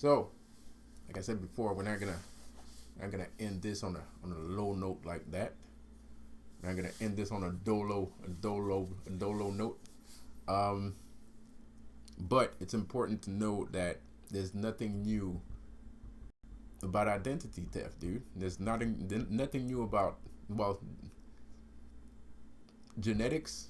So, like I said before, we're not gonna end this on a low note like that. We're not gonna end this on a dolo note. Um, but it's important to note that there's nothing new about identity theft, dude. There's nothing new about genetics.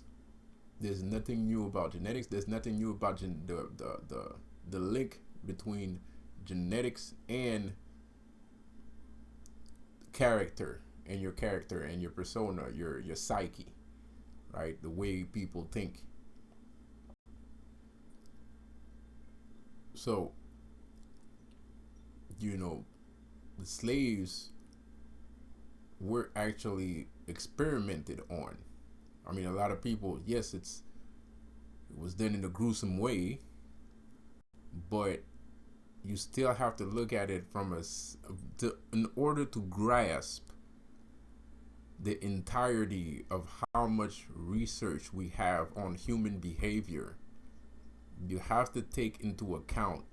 There's nothing new about genetics. There's nothing new about the link between genetics and character and your persona, your psyche, right? The way people think. So, you know, the slaves were actually experimented on. I mean, a lot of people, yes, it was done in a gruesome way, but you still have to look at it in order to grasp the entirety of how much research we have on human behavior. You have to take into account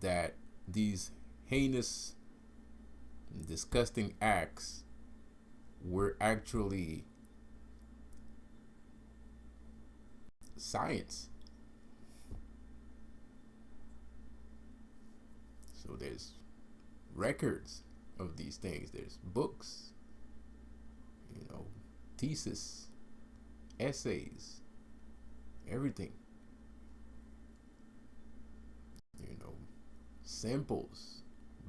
that these heinous, disgusting acts were actually science. So there's records of these things. There's books, you know, thesis, essays, everything. You know, samples,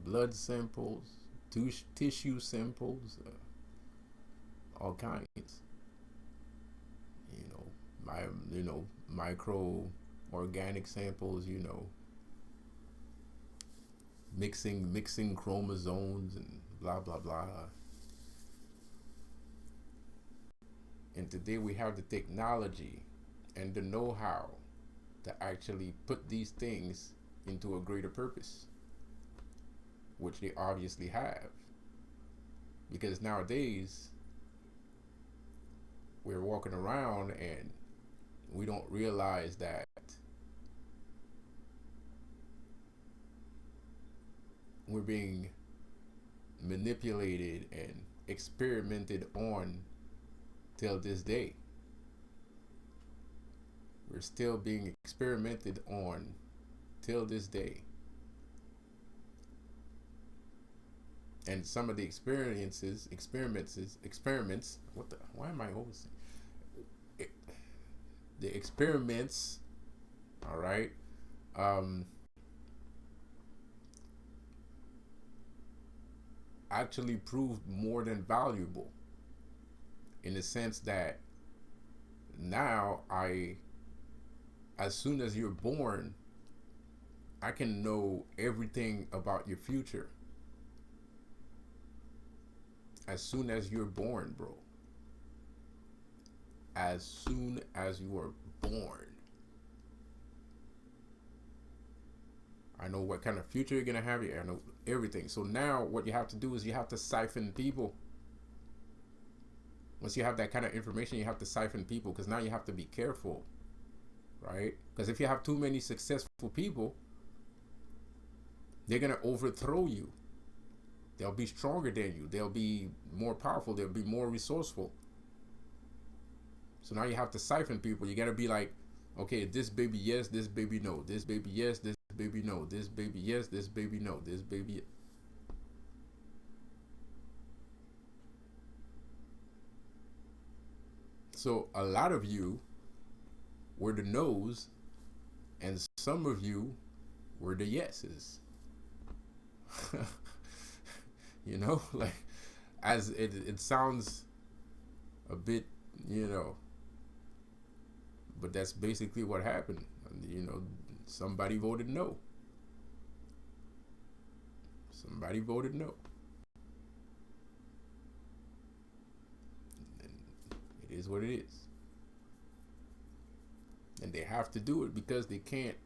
blood samples, tissue samples, all kinds. You know, micro organic samples. You know, mixing chromosomes and blah blah blah. And today we have the technology and the know-how to actually put these things into a greater purpose, which they obviously have. Because nowadays we're walking around and we don't realize that we're being manipulated and experimented on till this day. We're still being experimented on till this day. And some of the experiments, why am I always saying? The experiments, all right, actually proved more than valuable in the sense that now as soon as you're born, I can know everything about your future. As soon as you're born, bro. As soon as you are born, I know what kind of future you're gonna have. I know everything. So now what you have to do is you have to siphon people. Once you have that kind of information, you have to siphon people, because now you have to be careful, right? Because if you have too many successful people, they're gonna overthrow you. They'll be stronger than you. They'll be more powerful. They'll be more resourceful. So now you have to siphon people. You gotta be like, okay, this baby yes, this baby no. This baby yes, this baby no. This baby yes, this baby no. This baby. So a lot of you were the no's, and some of you were the yeses. You know, like, as it sounds a bit, you know, but that's basically what happened. You know, somebody voted no. Somebody voted no. And it is what it is. And they have to do it because you can't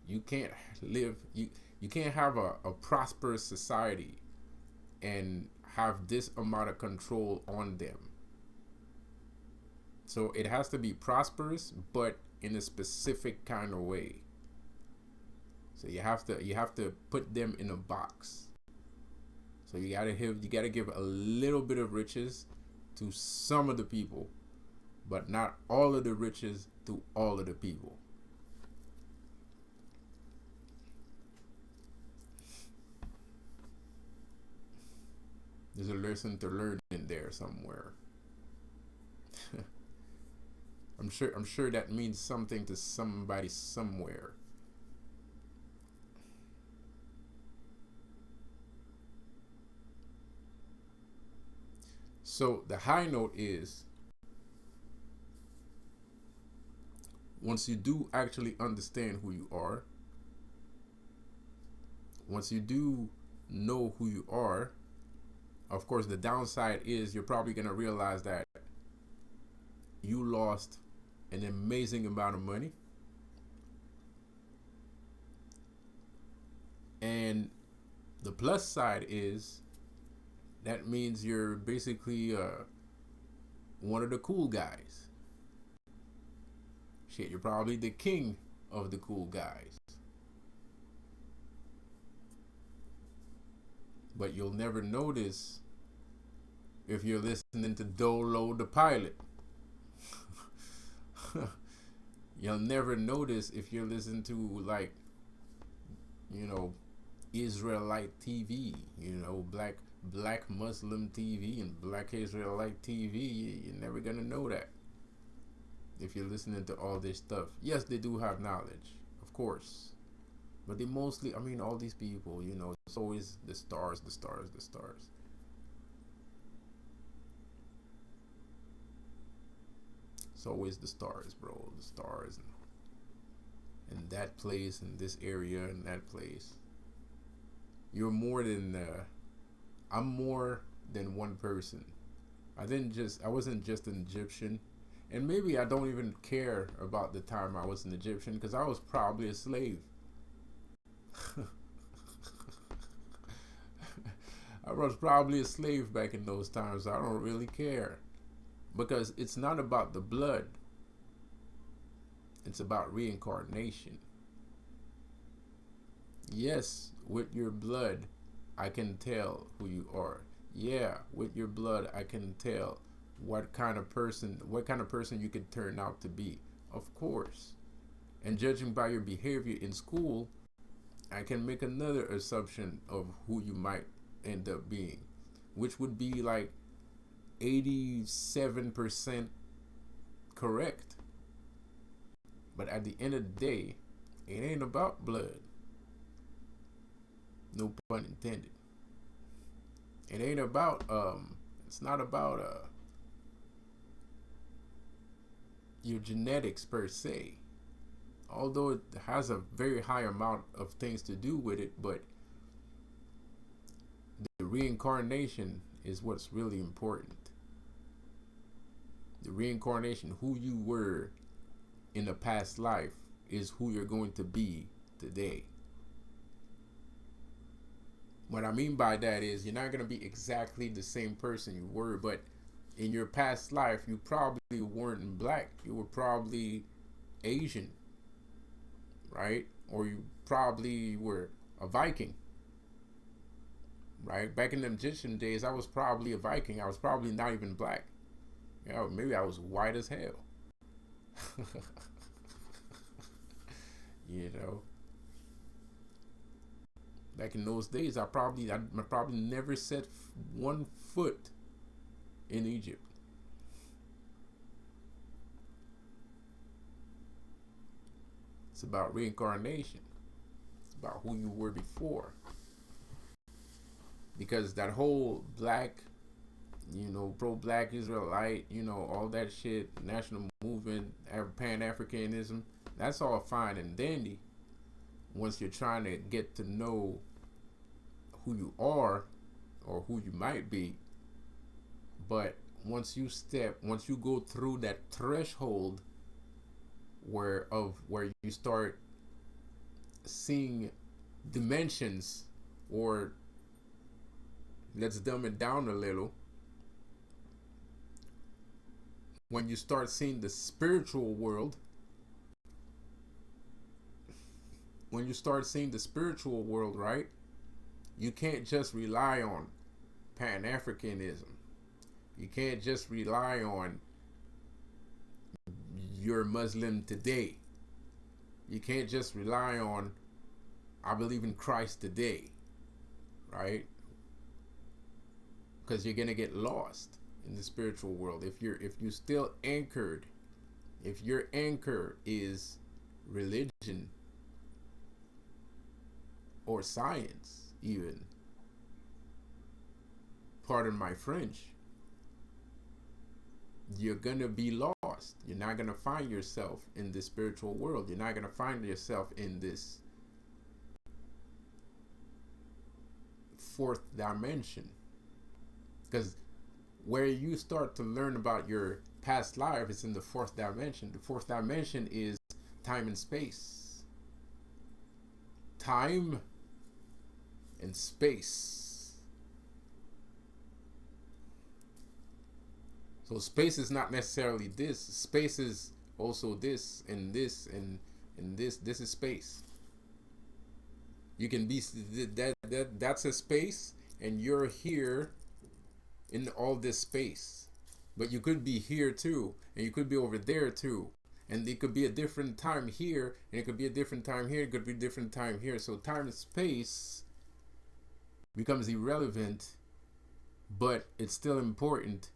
you can't have a prosperous society and have this amount of control on them. So it has to be prosperous, but in a specific kind of way. So you have to put them in a box. So you gotta give a little bit of riches to some of the people, but not all of the riches to all of the people. There's a lesson to learn in there somewhere. I'm sure that means something to somebody somewhere. So the high note is, once you do actually understand who you are, once you do know who you are, of course, the downside is you're probably going to realize that you lost an amazing amount of money. And the plus side is that means you're basically one of the cool guys. Shit, you're probably the king of the cool guys. But you'll never notice if you're listening to Dolo the pilot. You'll never notice if you're listening to, like, you know, Israelite TV, black Muslim TV and black Israelite TV. You're never gonna know that if you're listening to all this stuff. Yes, they do have knowledge, of course, but they mostly, I mean, all these people, it's always the stars, the stars, the stars. It's always the stars, bro. The stars, and that place, and this area, and that place. You're more than. I'm more than one person. I wasn't just an Egyptian, and maybe I don't even care about the time I was an Egyptian because I was probably a slave. I was probably a slave back in those times. I don't really care because it's not about the blood. It's about reincarnation. Yes, with your blood, I can tell who you are. Yeah, with your blood, I can tell what kind of person you could turn out to be. Of course. And judging by your behavior in school, I can make another assumption of who you might end up being, which would be like 87% correct. But at the end of the day, it ain't about blood. No pun intended. It ain't about it's not about your genetics per se. Although it has a very high amount of things to do with it, but the reincarnation is what's really important. The reincarnation, who you were in a past life, is who you're going to be today. What I mean by that is you're not going to be exactly the same person you were, but in your past life, you probably weren't black. You were probably Asian, right? Or you probably were a Viking, right? Back in the Egyptian days, I was probably a Viking. I was probably not even black. Maybe I was white as hell. you know Back in those days, I probably never set one foot in Egypt. It's about reincarnation. It's about who you were before. Because that whole black, pro-black Israelite, all that shit, national movement, Pan-Africanism, that's all fine and dandy once you're trying to get to know who you are or who you might be. But once you go through that threshold where you start seeing dimensions, or let's dumb it down a little, when you start seeing the spiritual world, when you start seeing the spiritual world, right, you can't just rely on Pan-Africanism. You can't just rely on you're Muslim today. You can't just rely on I believe in Christ today, right? Because you're gonna get lost in the spiritual world if you still anchored. If your anchor is religion or science, even, pardon my French, you're gonna be lost. You're not gonna find yourself in the spiritual world. You're not gonna find yourself in this fourth dimension. Because where you start to learn about your past life is in the fourth dimension. The fourth dimension is time and space. Time and space. So space is not necessarily this. Space is also this and this and this. This is space. You can be that's a space, and you're here in all this space. But you could be here too, and you could be over there too. And it could be a different time here, and it could be a different time here, it could be a different time here. So time and space becomes irrelevant, but it's still important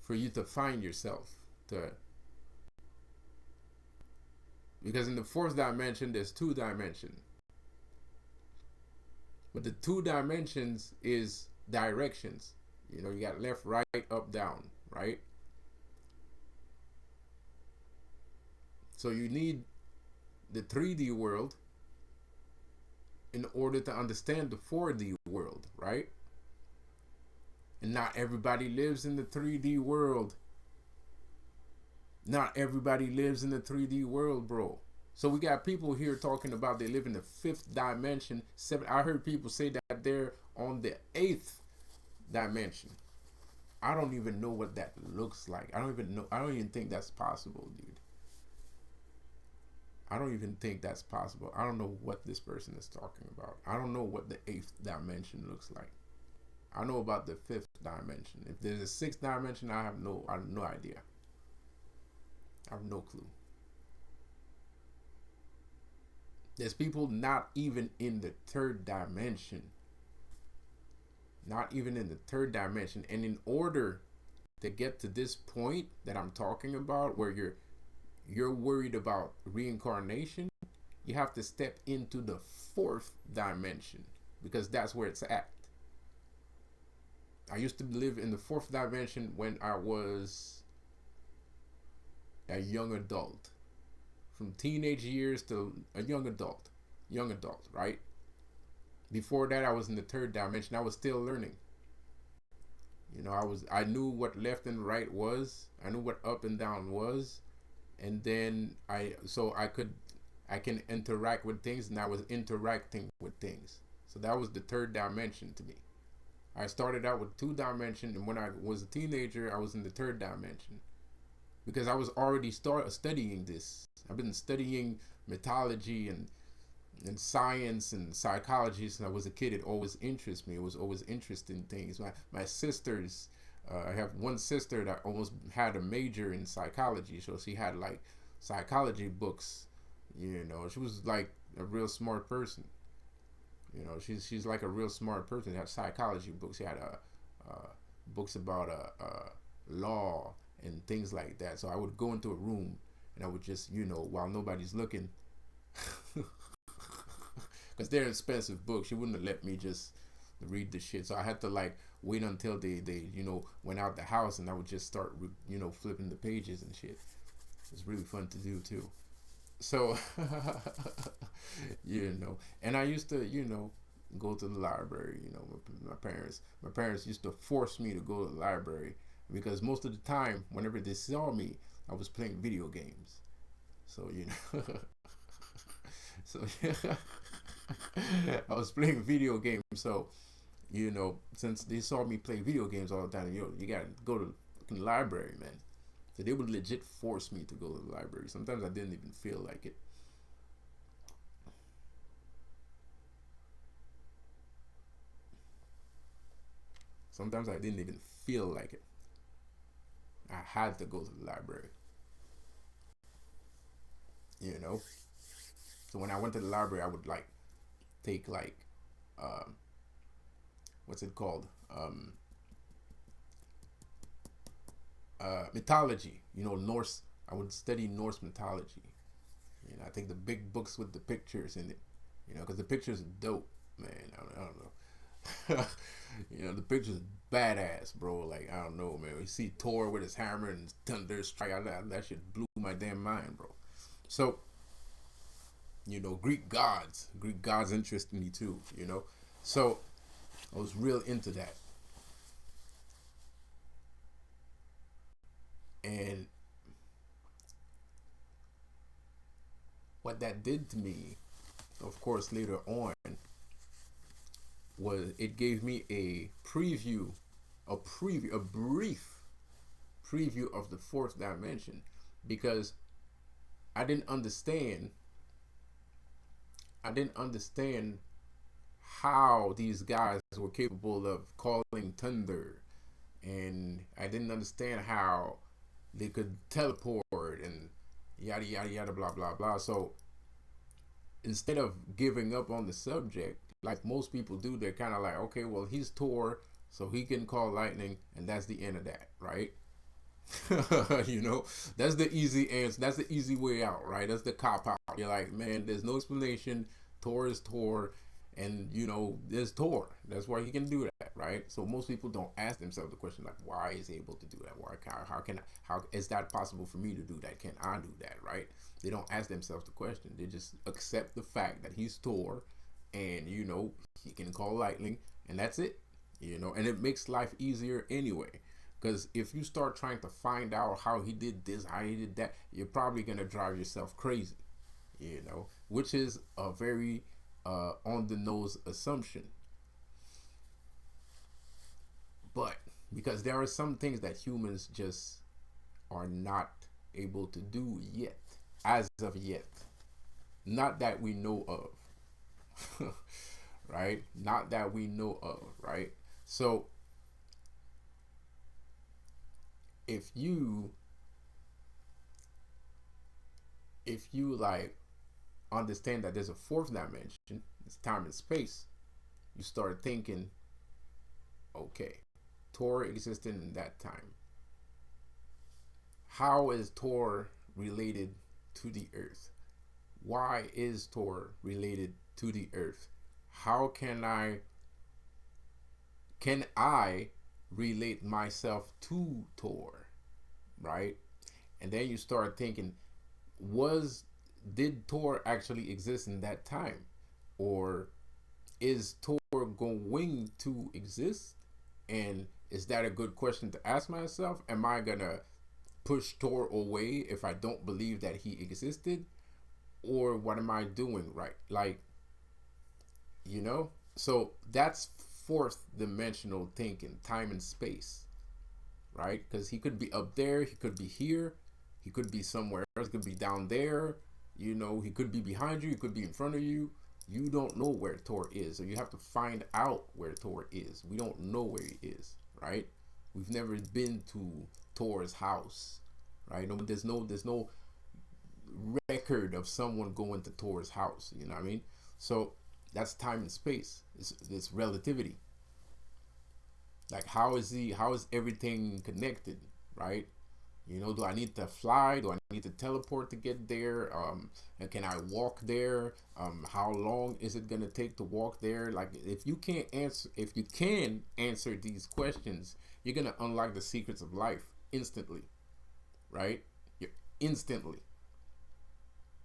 for you to find yourself. Because in the fourth dimension, there's two dimensions. But the two dimensions is directions. You know, you got left, right, up, down, right? So you need the 3D world in order to understand the 4D world, right? And not everybody lives in the 3D world. Not everybody lives in the 3D world, bro. So we got people here talking about they live in the fifth dimension. I heard people say that they're on the eighth dimension. I don't even know what that looks like. I don't even think that's possible, dude. I don't even think that's possible. I don't know what this person is talking about. I don't know what the eighth dimension looks like. I know about the fifth dimension. If there's a sixth dimension, I have no idea. I have no clue. There's people not even in the third dimension. Not even in the third dimension. And in order to get to this point that I'm talking about, where you're worried about reincarnation, you have to step into the fourth dimension, because that's where it's at. I used to live in the fourth dimension when I was a young adult. From teenage years to a young adult, right? Before that, I was in the third dimension. I was still learning. You know, I knew what left and right was. I knew what up and down was. And then I can interact with things, and I was interacting with things. So that was the third dimension to me. I started out with 2 dimension, and when I was a teenager, I was in the third dimension. Because I was already studying this. I've been studying mythology and science and psychology since I was a kid. It always interests me. It was always interesting things. My sisters, I have one sister that almost had a major in psychology. So she had like psychology books. You know, she was like a real smart person. You know, she's like a real smart person. She had psychology books. She had books about law and things like that. So I would go into a room and I would just, you know, while nobody's looking, because they're expensive books, she wouldn't have let me just read the shit. So I had to like wait until they you know, went out the house, and I would just start, you know, flipping the pages and shit. It's really fun to do too. So you know, and I used to, you know, go to the library. You know, my parents used to force me to go to the library, because most of the time, whenever they saw me, I was playing video games. So, you know, so I was playing video games. So, you know, since they saw me play video games all the time, you gotta go to the library, man. So they would legit force me to go to the library. Sometimes I didn't even feel like it. Sometimes I didn't even feel like it. I had to go to the library, you know. So when I went to the library, I would like take like um, what's it called? Mythology. You know, Norse. I would study Norse mythology. You know, I take the big books with the pictures in it. You know, because the pictures are dope, man. I don't know. You know, the pictures badass, bro. Like, I don't know, man. You see Thor with his hammer and thunder strike out, that shit blew my damn mind, bro. So, you know, Greek gods interest me too, you know. So I was real into that. And what that did to me, of course, later on, was it gave me a brief preview of the fourth dimension, because I didn't understand I didn't understand how these guys were capable of calling thunder, and I didn't understand how they could teleport and yada yada yada blah blah blah. So instead of giving up on the subject, like most people do, they're kind of like, okay, well, he's Thor, so he can call lightning, and that's the end of that, right? You know, that's the easy answer. That's the easy way out, right? That's the cop out. You're like, man, there's no explanation. Thor is Thor, and you know, there's Thor. That's why he can do that, right? So most people don't ask themselves the question like, why is he able to do that? Why? How is that possible for me to do that? Can I do that? Right? They don't ask themselves the question. They just accept the fact that he's Thor, and you know, he can call lightning, and that's it. You know, and it makes life easier anyway. Because if you start trying to find out how he did this, how he did that, you're probably going to drive yourself crazy, you know, which is a very on the nose assumption. But because there are some things that humans just are not able to do yet, as of yet, not that we know of, right? Not that we know of, right? So if you like understand that there's a fourth dimension, it's time and space, you start thinking, okay, Thor existed in that time. How is Thor related to the earth? Why is Thor related to the earth? How can I relate myself to Thor, right? And then you start thinking, was did Thor actually exist in that time, or is Thor going to exist? And is that a good question to ask myself? Am I gonna push Thor away if I don't believe that he existed, or what am I doing right? Like, you know, so that's fourth dimensional thinking, time and space, right? Because he could be up there, he could be here, he could be somewhere else, he could be down there, you know, he could be behind you, he could be in front of you. You don't know where Thor is, so you have to find out where Thor is. We don't know where he is, right? We've never been to Thor's house, right? No, there's no record of someone going to Thor's house. You know what I mean? So that's time and space. It's relativity. Like, how is everything connected, right? You know, do I need to fly? Do I need to teleport to get there? And can I walk there? How long is it gonna take to walk there? Like, if you can answer these questions, you're gonna unlock the secrets of life instantly, right? You're instantly.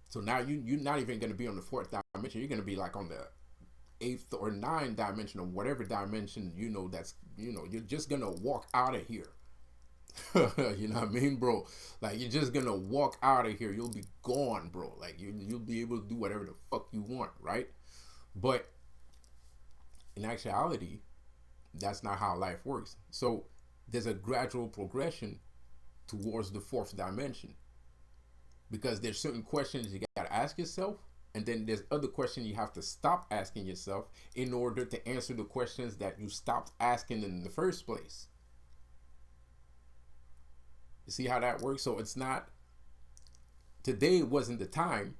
So now you're not even gonna be on the fourth dimension. You're gonna be like on the eighth or ninth dimension, or whatever dimension, you know, that's, you know, you're just gonna walk out of here. You know what I mean, bro? Like, you're just gonna walk out of here. You'll be gone, bro. Like, you'll be able to do whatever the fuck you want, right? But in actuality, that's not how life works. So there's a gradual progression towards the fourth dimension, because there's certain questions you gotta ask yourself, And then there's other questions you have to stop asking yourself in order to answer the questions that you stopped asking in the first place. You see how that works? So it's not, today wasn't the time.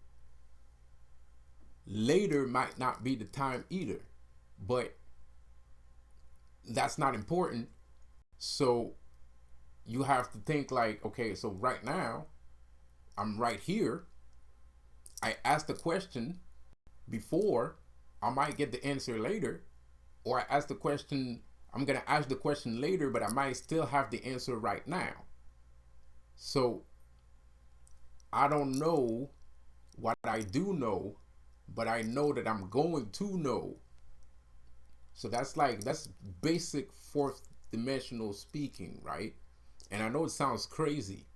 Later might not be the time either. But that's not important. So you have to think like, okay, so right now, I'm right here. I asked the question before, I might get the answer later. Or I ask the question, I'm going to ask the question later, but I might still have the answer right now. So I don't know what I do know, but I know that I'm going to know. So that's basic fourth dimensional speaking, right? And I know it sounds crazy.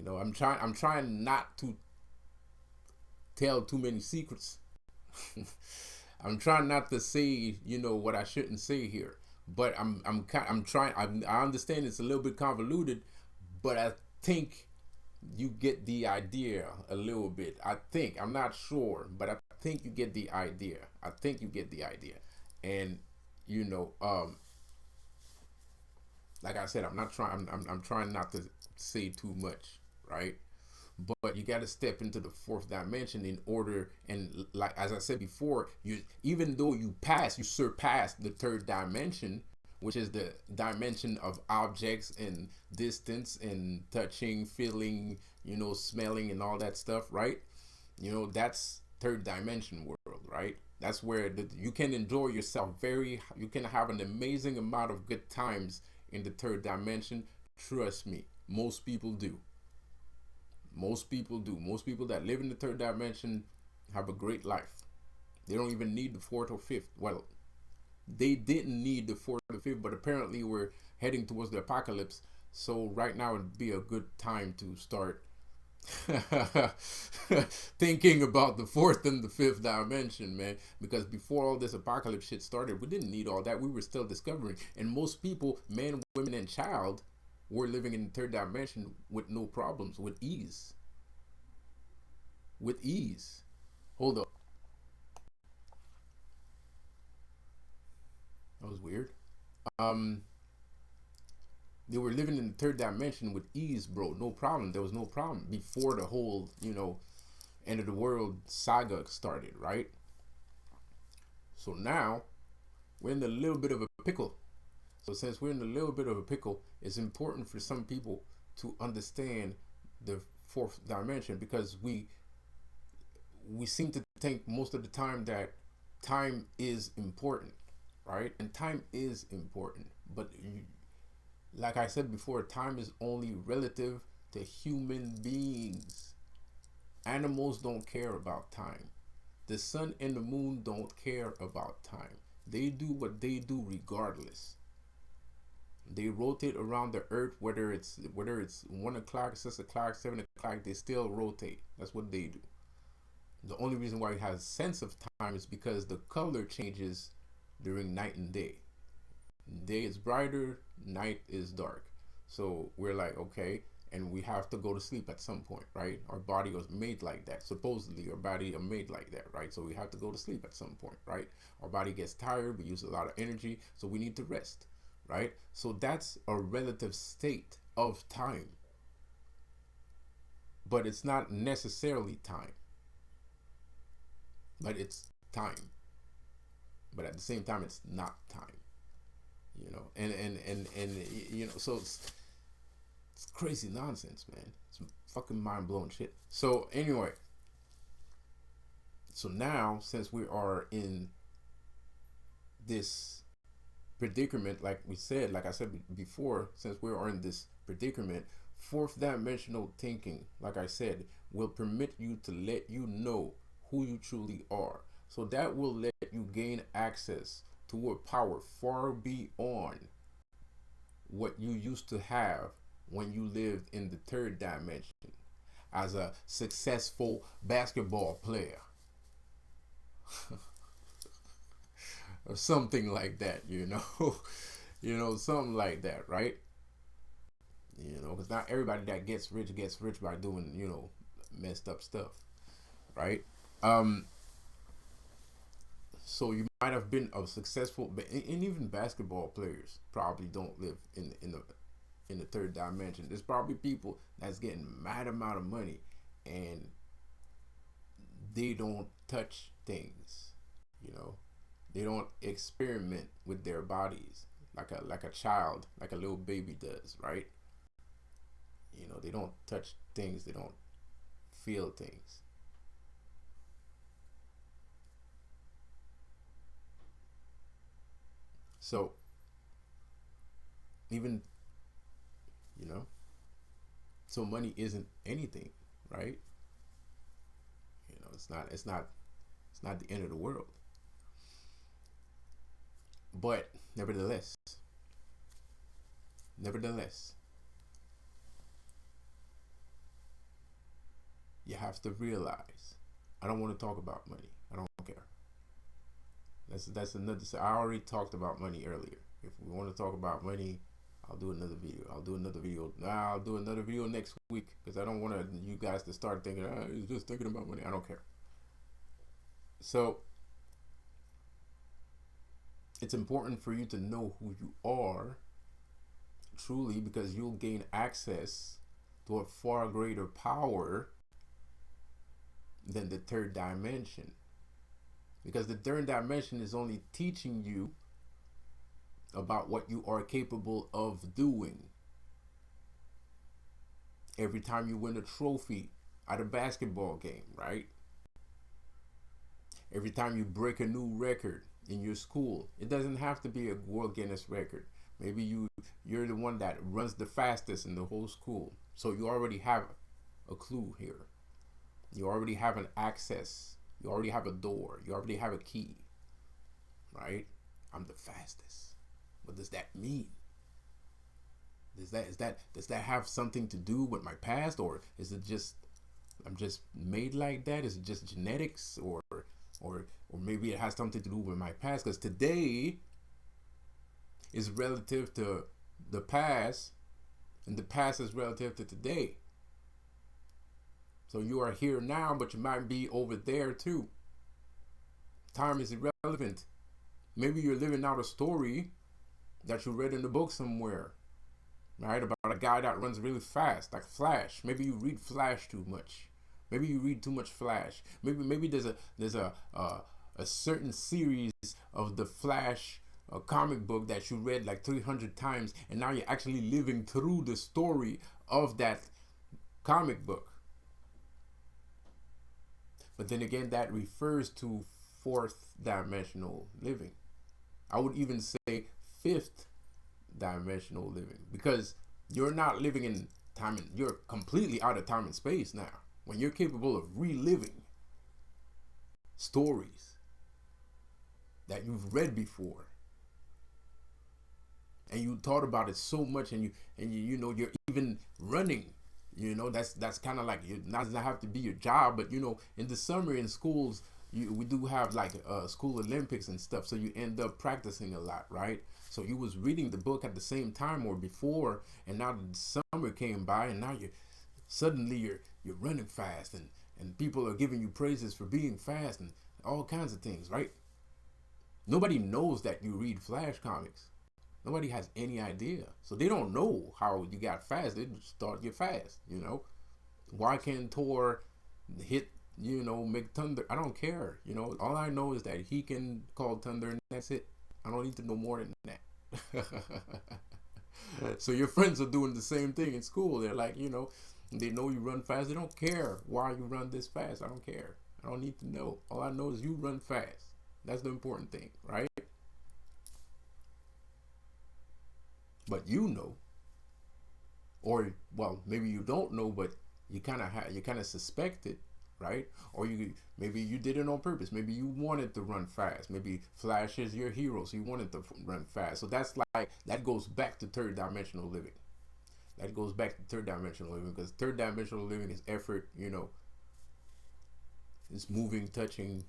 I'm trying not to tell too many secrets. I'm trying not to say, what I shouldn't say here. But I'm trying. I understand it's a little bit convoluted, but I think you get the idea a little bit. I'm not sure, but I think you get the idea. And you know, um, like I said, I'm trying not to say too much, right? But you got to step into the fourth dimension in order, and like as I said before, even though you surpass the third dimension, which is the dimension of objects and distance and touching, feeling, smelling and all that stuff, right? That's third dimension world, right? That's where you can enjoy yourself you can have an amazing amount of good times in the third dimension. Trust me, most people do. Most people that live in the third dimension have a great life. They don't even need the fourth or fifth. Well, they didn't need the fourth or fifth, but apparently we're heading towards the apocalypse. So right now would be a good time to start thinking about the fourth and the fifth dimension, man. Because before all this apocalypse shit started, we didn't need all that. We were still discovering. And most people, men, women, and child, were living in the third dimension with no problems, with ease. With ease. Hold up. That was weird. Um, they were living in the third dimension with ease, bro. No problem. There was no problem before the whole, end of the world saga started, right? So now we're in a little bit of a pickle. So since we're in a little bit of a pickle, it's important for some people to understand the fourth dimension, because we seem to think most of the time that time is important, right? And time is important, but like I said before, time is only relative to human beings. Animals don't care about time. The sun and the moon don't care about time. They do what they do regardless. They rotate around the earth, whether it's 1 o'clock, 6 o'clock, 7 o'clock, they still rotate. That's what they do. The only reason why it has sense of time is because the color changes during night and day. Day is brighter, night is dark. So we're like, okay, and we have to go to sleep at some point, right? Our body was made like that. Supposedly our body are made like that, right? So we have to go to sleep at some point, right? Our body gets tired, we use a lot of energy, so we need to rest, right? So that's a relative state of time. But it's not necessarily time. But it's time. But at the same time, it's not time. And so it's crazy nonsense, man. It's fucking mind blowing shit. So anyway, so now since we are in this predicament, like I said before, since we are in this predicament, fourth dimensional thinking, like I said, will permit you to let you know who you truly are. So that will let you gain access to a power far beyond what you used to have when you lived in the third dimension as a successful basketball player. Or something like that, something like that, right? Because not everybody that gets rich by doing, messed up stuff, right? Um, so you might have been a successful, and even basketball players probably don't live in the third dimension. There's probably people that's getting mad amount of money, and they don't touch things. You know, they don't experiment with their bodies like a child, like a little baby does, right? You know, they don't touch things. They don't feel things. So even, you know, so money isn't anything, right? You know, it's not the end of the world. But nevertheless, you have to realize, I don't want to talk about money. I don't care. That's another. I already talked about money earlier. If we want to talk about money, I'll do another video. I'll do another video. I'll do another video next week because I don't want you guys to start thinking, he's just thinking about money. I don't care. So it's important for you to know who you are truly, because you'll gain access to a far greater power than the third dimension. Because the third dimension is only teaching you about what you are capable of doing. Every time you win a trophy at a basketball game, right? Every time you break a new record in your school, it doesn't have to be a World Guinness record. Maybe you're the one that runs the fastest in the whole school. So you already have a clue here. You already have an access. You already have a door. You already have a key. Right? I'm the fastest. What does that mean? Does that have something to do with my past, or is it just I'm just made like that? Is it just genetics, or maybe it has something to do with my past? Because today is relative to the past, and the past is relative to today. So you are here now, but you might be over there too. Time is irrelevant. Maybe you're living out a story that you read in a book somewhere, right? About a guy that runs really fast, like Flash. Maybe you read Flash too much. Maybe you read too much Flash. Maybe there's a certain series of the Flash comic book that you read like 300 times, and now you're actually living through the story of that comic book. But then again, that refers to fourth dimensional living. I would even say fifth dimensional living, because you're not living in time, and you're completely out of time and space now when you're capable of reliving stories that you've read before, and you thought about it so much, and you know, you're even running. You know, that's kind of like, it doesn't have to be your job, but you know, in the summer in schools, we do have like school Olympics and stuff, so you end up practicing a lot, right? So you was reading the book at the same time or before, and now the summer came by, and now you're running fast, and people are giving you praises for being fast and all kinds of things, right? Nobody knows that you read Flash comics. Nobody has any idea. So they don't know how you got fast. They just thought you're fast, you know? Why can't Thor hit, you know, make thunder? I don't care. You know, all I know is that he can call thunder, and that's it. I don't need to know more than that. So your friends are doing the same thing in school. They're like, you know, they know you run fast. They don't care why you run this fast. I don't care. I don't need to know. All I know is you run fast. That's the important thing, right? But you know, or well, maybe you don't know, but you kind of suspect it, right? Or maybe you did it on purpose. Maybe you wanted to run fast. Maybe Flash is your hero, so you wanted to run fast. So that's like, that goes back to third dimensional living. That goes back to third dimensional living, because third dimensional living is effort. You know, it's moving, touching,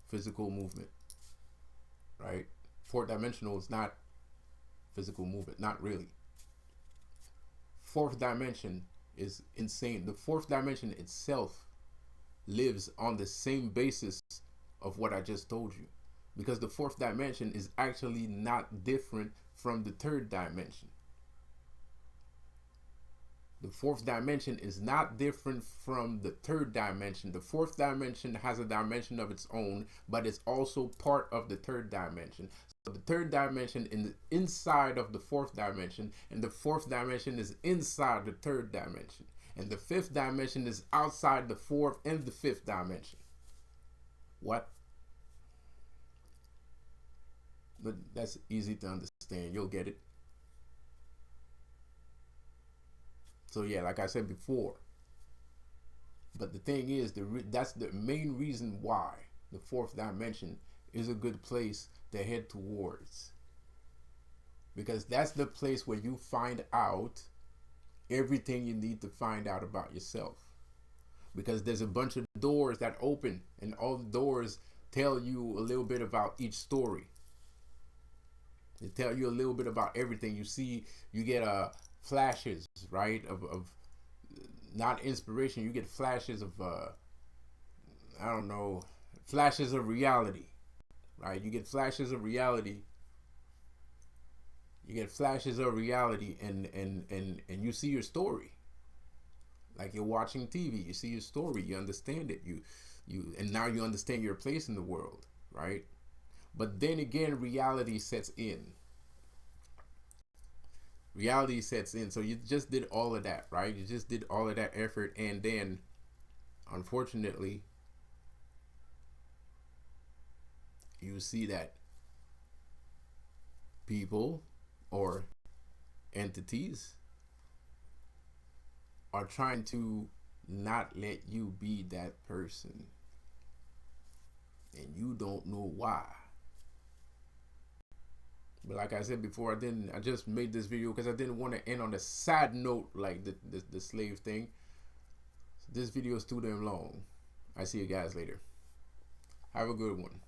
physical movement, right? Fourth dimensional is not physical movement, not really. Fourth dimension is insane. The fourth dimension itself lives on the same basis of what I just told you. Because the fourth dimension is actually not different from the third dimension. The fourth dimension is not different from the third dimension. The fourth dimension has a dimension of its own, but it's also part of the third dimension. So the third dimension is inside of the fourth dimension, and the fourth dimension is inside the third dimension. And the fifth dimension is outside the fourth and the fifth dimension. What? But that's easy to understand. You'll get it. So yeah, like I said before. But the thing is, that's the main reason why the fourth dimension is a good place to head towards. Because that's the place where you find out everything you need to find out about yourself. Because there's a bunch of doors that open, and all the doors tell you a little bit about each story. They tell you a little bit about everything. You see, you get flashes, right, of not inspiration. You get flashes of I don't know, flashes of reality, right? You get flashes of reality. You get flashes of reality, and you see your story. Like you're watching TV, you see your story, you understand it, and now you understand your place in the world, right? But then again, reality sets in. Reality sets in. So you just did all of that, right? You just did all of that effort, and then, unfortunately, you see that people or entities are trying to not let you be that person, and you don't know why. But like I said before, I just made this video because I didn't want to end on a sad note like the slave thing. This video is too damn long. I see you guys later. Have a good one.